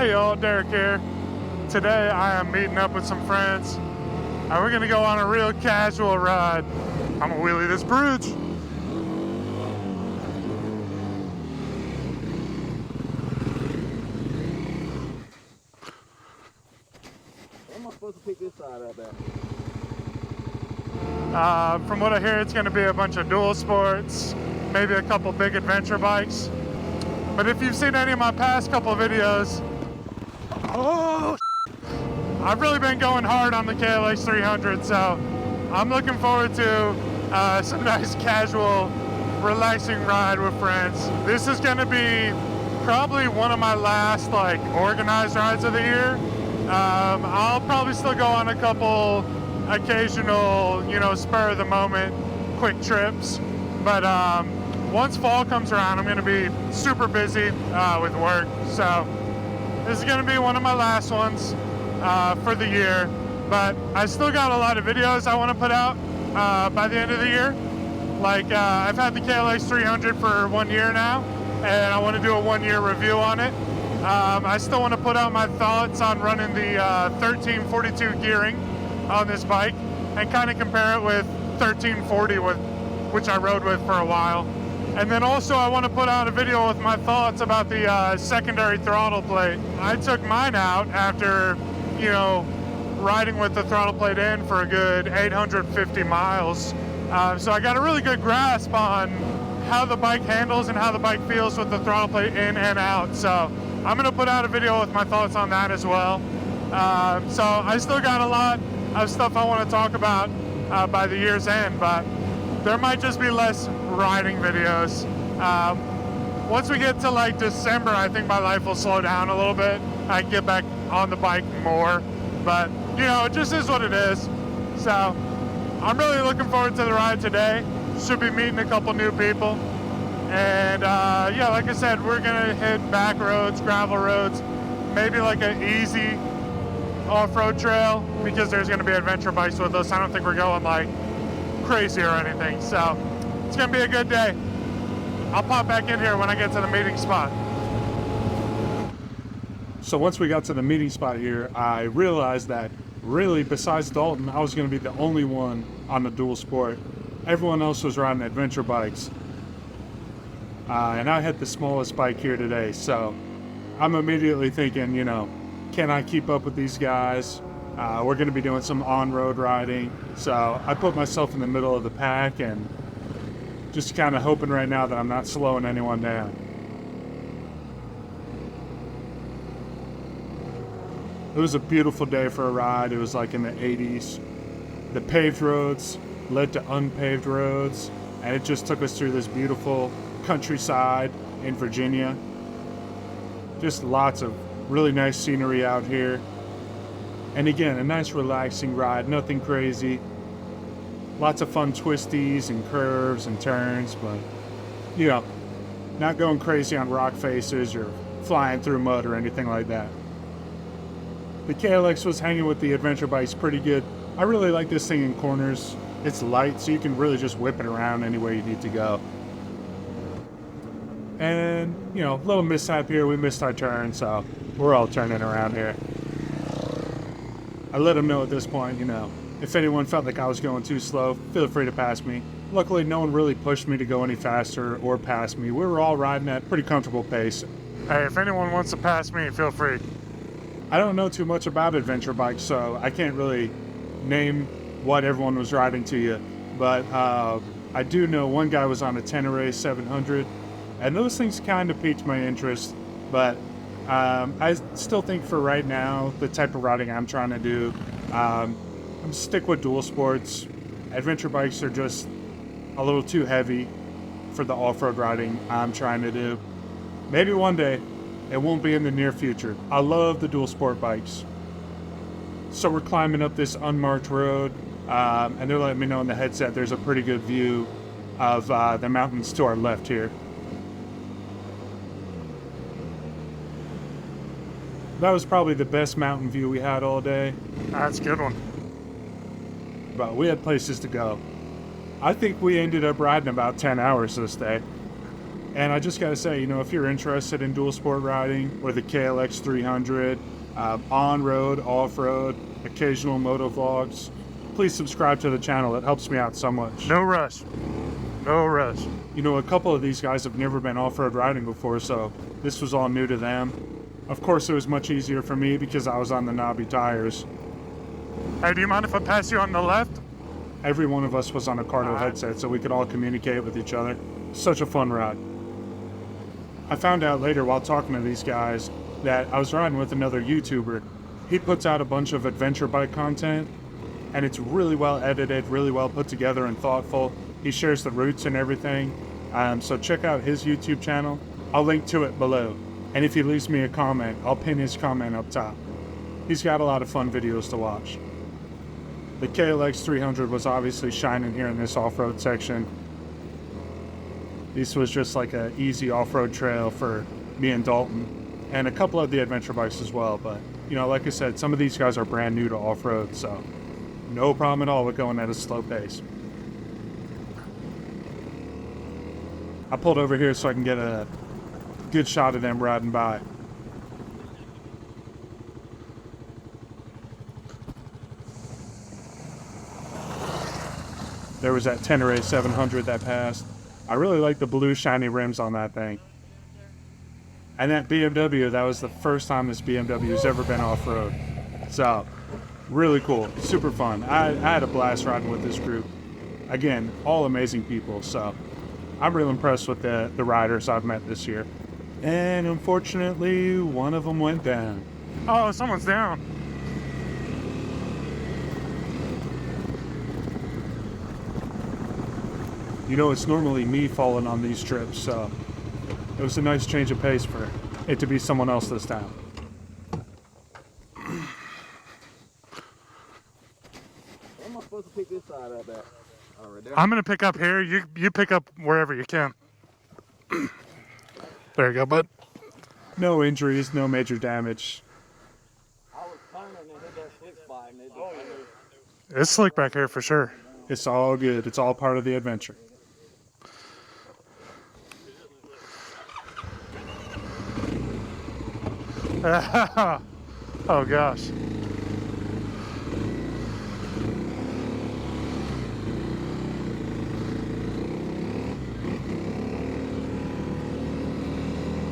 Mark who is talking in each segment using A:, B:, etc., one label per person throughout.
A: Hey y'all, Derek here. Today I am meeting up with some friends and we're gonna go on a real casual ride. I'm gonna wheelie this bridge.
B: Where am I supposed to pick this side up at?
A: From what I hear, it's gonna be a bunch of dual sports, maybe a couple big adventure bikes. But if you've seen any of my past couple videos, I've really been going hard on the KLX 300, so I'm looking forward to some nice casual, relaxing ride with friends. This is gonna be probably one of my last organized rides of the year. I'll probably still go on a couple occasional, spur of the moment, quick trips. But once fall comes around, I'm gonna be super busy with work. So this is gonna be one of my last ones for the year. But I still got a lot of videos I wanna put out by the end of the year. I've had the KLX 300 for 1 year now, and I wanna do a 1-year review on it. I still wanna put out my thoughts on running the 1342 gearing on this bike and kind of compare it with 1340, which I rode with for a while. And then also I want to put out a video with my thoughts about the secondary throttle plate. I took mine out after, riding with the throttle plate in for a good 850 miles. So I got a really good grasp on how the bike handles and how the bike feels with the throttle plate in and out. So I'm going to put out a video with my thoughts on that as well. So I still got a lot of stuff I want to talk about by the year's end, but there might just be less riding videos. Once we get to December, I think my life will slow down a little bit. I can get back on the bike more, but it just is what it is. So I'm really looking forward to the ride today. Should be meeting a couple new people. And yeah, like I said, we're gonna hit back roads, gravel roads, maybe an easy off-road trail, because there's going to be adventure bikes with us. I don't think we're going crazy or anything, so it's going to be a good day. I'll pop back in here when I get to the meeting spot. So once we got to the meeting spot here, I realized that really, besides Dalton, I was going to be the only one on the dual sport. Everyone else was riding adventure bikes, and I had the smallest bike here today, so I'm immediately thinking, can I keep up with these guys? We're going to be doing some on-road riding. So I put myself in the middle of the pack and just kind of hoping right now that I'm not slowing anyone down. It was a beautiful day for a ride. It was in the 80s. The paved roads led to unpaved roads, and it just took us through this beautiful countryside in Virginia. Just lots of really nice scenery out here. And again, a nice relaxing ride, nothing crazy. Lots of fun twisties and curves and turns, but not going crazy on rock faces or flying through mud or anything like that. The KLX was hanging with the adventure bikes pretty good. I really like this thing in corners. It's light, so you can really just whip it around anywhere you need to go. And, a little mishap here. We missed our turn, so we're all turning around here. I let them know at this point, if anyone felt like I was going too slow, feel free to pass me. Luckily, no one really pushed me to go any faster or pass me. We were all riding at a pretty comfortable pace. Hey, if anyone wants to pass me, feel free. I don't know too much about adventure bikes, so I can't really name what everyone was riding to you. But I do know one guy was on a Tenere 700. And those things kind of piqued my interest, but I still think for right now, the type of riding I'm trying to do, I'm stick with dual sports. Adventure bikes are just a little too heavy for the off-road riding I'm trying to do. Maybe one day, it won't be in the near future. I love the dual sport bikes. So we're climbing up this unmarked road, and they're letting me know in the headset there's a pretty good view of the mountains to our left here. That was probably the best mountain view we had all day. That's a good one. But we had places to go. I think we ended up riding about 10 hours this day. And I just gotta say, you know, if you're interested in dual sport riding or the KLX 300, on-road, off-road, occasional motovlogs, please subscribe to the channel. It helps me out so much. No rush. No rush. You know, a couple of these guys have never been off-road riding before, so this was all new to them. Of course, it was much easier for me because I was on the knobby tires. Hey, do you mind if I pass you on the left? Every one of us was on a Cardo headset, so we could all communicate with each other. Such a fun ride. I found out later while talking to these guys that I was riding with another YouTuber. He puts out a bunch of adventure bike content, and it's really well edited, really well put together and thoughtful. He shares the routes and everything. So check out his YouTube channel. I'll link to it below. And if he leaves me a comment, I'll pin his comment up top. He's got a lot of fun videos to watch. The KLX 300 was obviously shining here in this off-road section. This was just like an easy off-road trail for me and Dalton, and a couple of the adventure bikes as well. But, you know, like I said, some of these guys are brand new to off-road, so no problem at all with going at a slow pace. I pulled over here so I can get a good shot of them riding by. There was that Tenere 700 that passed. I really like the blue shiny rims on that thing. And that BMW, that was the first time this BMW has ever been off-road. So, really cool, super fun. I had a blast riding with this group. Again, all amazing people, so I'm real impressed with the riders I've met this year. And unfortunately, one of them went down. Oh, someone's down. You know, it's normally me falling on these trips, so it was a nice change of pace for it to be someone else this time.
B: Where am I supposed to pick this side up at? Oh, right there.
A: I'm gonna pick up here. You pick up wherever you can. There you go, bud. No injuries, no major damage.
B: I was turning and hit that slick spot and it just
A: It's slick back here for sure. It's all good. It's all part of the adventure. Oh gosh.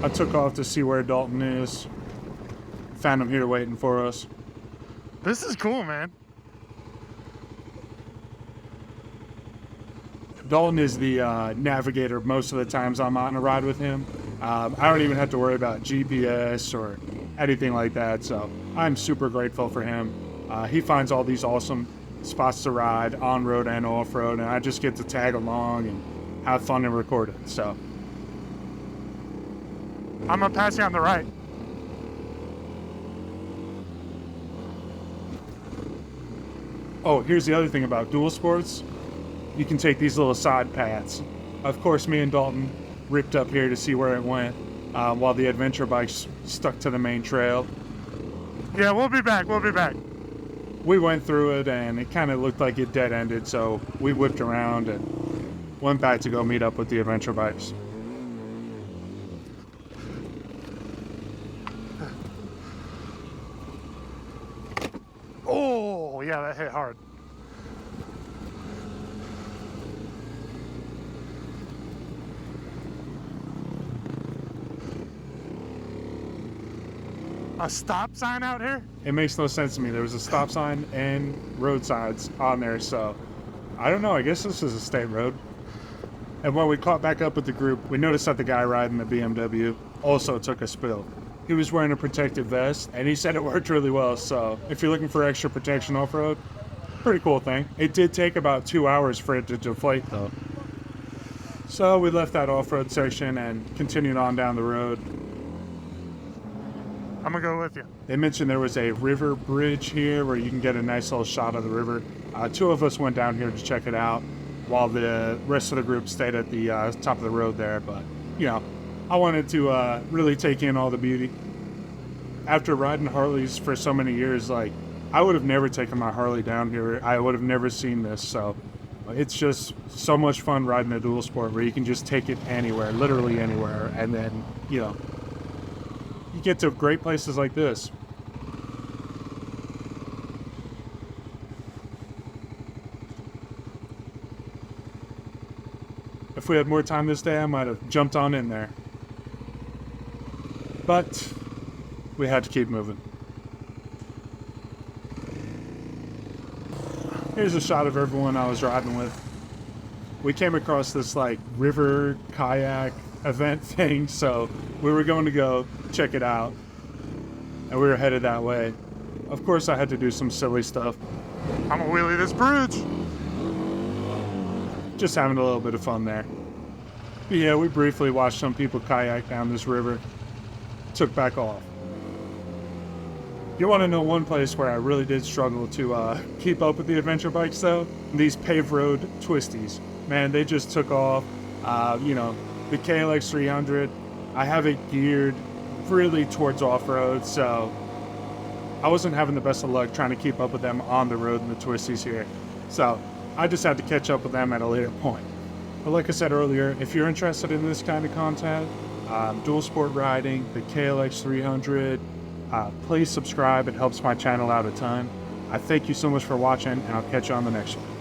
A: I took off to see where Dalton is. Found him here waiting for us. This is cool, man. Dalton is the navigator most of the times I'm on a ride with him. I don't even have to worry about GPS or anything like that, so I'm super grateful for him. He finds all these awesome spots to ride, on-road and off-road, and I just get to tag along and have fun and record it, so. I'm gonna pass you on the right. Oh, here's the other thing about dual sports. You can take these little side paths. Of course, me and Dalton ripped up here to see where it went, while the adventure bikes stuck to the main trail. Yeah, we'll be back, we'll be back. We went through it and it kind of looked like it dead-ended, so we whipped around and went back to go meet up with the adventure bikes. Oh, yeah, that hit hard. A stop sign out here? It makes no sense to me. There was a stop sign and road signs on there, so I don't know. I guess this is a state road. And when we caught back up with the group, we noticed that the guy riding the BMW also took a spill. He was wearing a protective vest, and he said it worked really well, so if you're looking for extra protection off-road, pretty cool thing. It did take about 2 hours for it to deflate, though. So we left that off-road section and continued on down the road. I'm gonna go with you. They mentioned there was a river bridge here where you can get a nice little shot of the river. 2 of us went down here to check it out while the rest of the group stayed at the top of the road there. But, you know, I wanted to really take in all the beauty. After riding Harleys for so many years, like, I would have never taken my Harley down here. I would have never seen this. So It's just so much fun riding a dual sport where you can just take it anywhere, literally anywhere, and then, you know, you get to great places like this. If we had more time this day, I might have jumped on in there. But we had to keep moving. Here's a shot of everyone I was riding with. We came across this like river kayak event thing, so we were going to go check it out. And we were headed that way. Of course I had to do some silly stuff. I'm gonna wheelie this bridge. Just having a little bit of fun there. But yeah, we briefly watched some people kayak down this river. Took back off. You want to know one place where I really did struggle to keep up with the adventure bikes though? These paved road twisties. Man, they just took off. You know, the KLX 300, I have it geared really towards off-road, so I wasn't having the best of luck trying to keep up with them on the road in the twisties here. So I just had to catch up with them at a later point. But like I said earlier, if you're interested in this kind of content, dual sport riding, the KLX 300, please subscribe. It helps my channel out a ton. I thank you so much for watching, and I'll catch you on the next one.